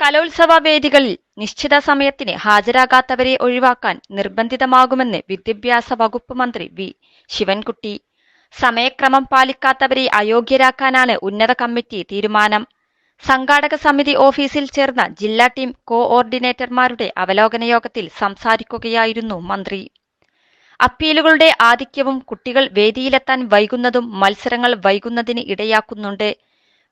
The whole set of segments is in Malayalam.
കലോത്സവ വേദികളിൽ നിശ്ചിത സമയത്തിന് ഹാജരാകാത്തവരെ ഒഴിവാക്കാൻ നിർബന്ധിതമാകുമെന്ന് വിദ്യാഭ്യാസ വകുപ്പ് മന്ത്രി വി ശിവൻകുട്ടി. സമയക്രമം പാലിക്കാത്തവരെ അയോഗ്യരാക്കാനാണ് ഉന്നത കമ്മിറ്റി തീരുമാനം. സംഘാടക സമിതി ഓഫീസിൽ ചേർന്ന ജില്ലാ ടീം കോഓർഡിനേറ്റർമാരുടെ അവലോകന യോഗത്തിൽ സംസാരിക്കുകയായിരുന്നു മന്ത്രി. അപ്പീലുകളുടെ ആധിക്യവും കുട്ടികൾ വേദിയിലെത്താൻ വൈകുന്നതും മത്സരങ്ങൾ വൈകുന്നതിന് ഇടയാക്കുന്നുണ്ട്.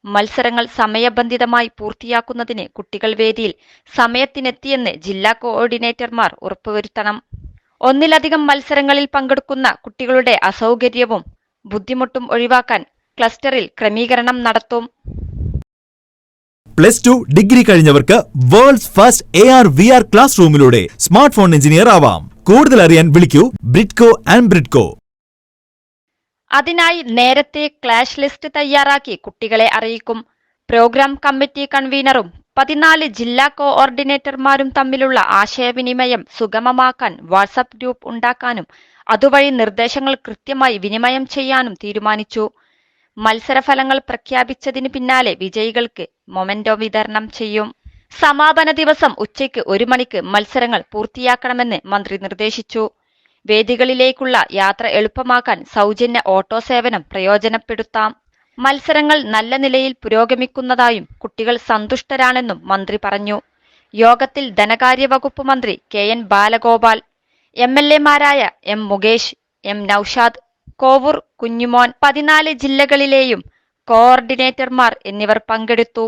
മത്സരങ്ങൾ സമയബന്ധിതമായി പൂർത്തിയാക്കുന്നതിന് കുട്ടികൾ വേദിയിൽ സമയത്തിനെത്തിയെന്ന് ജില്ലാ കോഓർഡിനേറ്റർമാർ ഉറപ്പുവരുത്തണം. ഒന്നിലധികം മത്സരങ്ങളിൽ പങ്കെടുക്കുന്ന കുട്ടികളുടെ അസൗകര്യവും ബുദ്ധിമുട്ടും ഒഴിവാക്കാൻ ക്ലസ്റ്ററിൽ ക്രമീകരണം നടത്തും. +2 ഡിഗ്രി കഴിഞ്ഞവർക്ക് വേൾഡ്സ് ഫസ്റ്റ് AR/VR ക്ലാസ് റൂമിലൂടെ സ്മാർട്ട് ഫോൺ എഞ്ചിനീയർ ആവാം. കൂടുതൽ അറിയാൻ വിളിക്കൂ ബ്രിഡ്കോ ആൻഡ് ബ്രിഡ്കോ. അതിനായി നേരത്തെ ക്ലാഷ് ലിസ്റ്റ് തയ്യാറാക്കി കുട്ടികളെ അറിയിക്കും. പ്രോഗ്രാം കമ്മിറ്റി കൺവീനറും 14 ജില്ലാ കോഓർഡിനേറ്റർമാരും തമ്മിലുള്ള ആശയവിനിമയം സുഗമമാക്കാൻ വാട്സ്ആപ്പ് ഗ്രൂപ്പ് ഉണ്ടാക്കാനും അതുവഴി നിർദ്ദേശങ്ങൾ കൃത്യമായി വിനിമയം ചെയ്യാനും തീരുമാനിച്ചു. മത്സരഫലങ്ങൾ പ്രഖ്യാപിച്ചതിന് പിന്നാലെ വിജയികൾക്ക് മൊമെന്റോ വിതരണം ചെയ്യും. സമാപന ദിവസം ഉച്ചയ്ക്ക് 1 മണിക്ക് മത്സരങ്ങൾ പൂർത്തിയാക്കണമെന്ന് മന്ത്രി നിർദ്ദേശിച്ചു. വേദികളിലേക്കുള്ള യാത്ര എളുപ്പമാക്കാൻ സൗജന്യ ഓട്ടോ സേവനം പ്രയോജനപ്പെടുത്താം. മത്സരങ്ങൾ നല്ല നിലയിൽ പുരോഗമിക്കുന്നതായും കുട്ടികൾ സന്തുഷ്ടരാണെന്നും മന്ത്രി പറഞ്ഞു. യോഗത്തിൽ ധനകാര്യ വകുപ്പ് മന്ത്രി KN ബാലഗോപാൽ, MLA മാരായ M മുകേഷ്, M നൌഷാദ്, കോവൂർ കുഞ്ഞുമോൻ, 14 ജില്ലകളിലെയും കോഓർഡിനേറ്റർമാർ എന്നിവർ പങ്കെടുത്തു.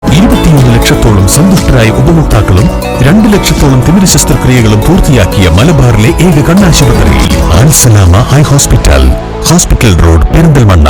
21 ലക്ഷത്തോളം സന്തുഷ്ടരായ ഉപഭോക്താക്കളും 2 ലക്ഷത്തോളം തിമിര ശസ്ത്രക്രിയകളും പൂർത്തിയാക്കിയ മലബാറിലെ ഏക കണ്ണാശുപത്രി അൽ സലാമ ഹൈ ഹോസ്പിറ്റൽ റോഡ് പെരിന്തൽമണ്ണ.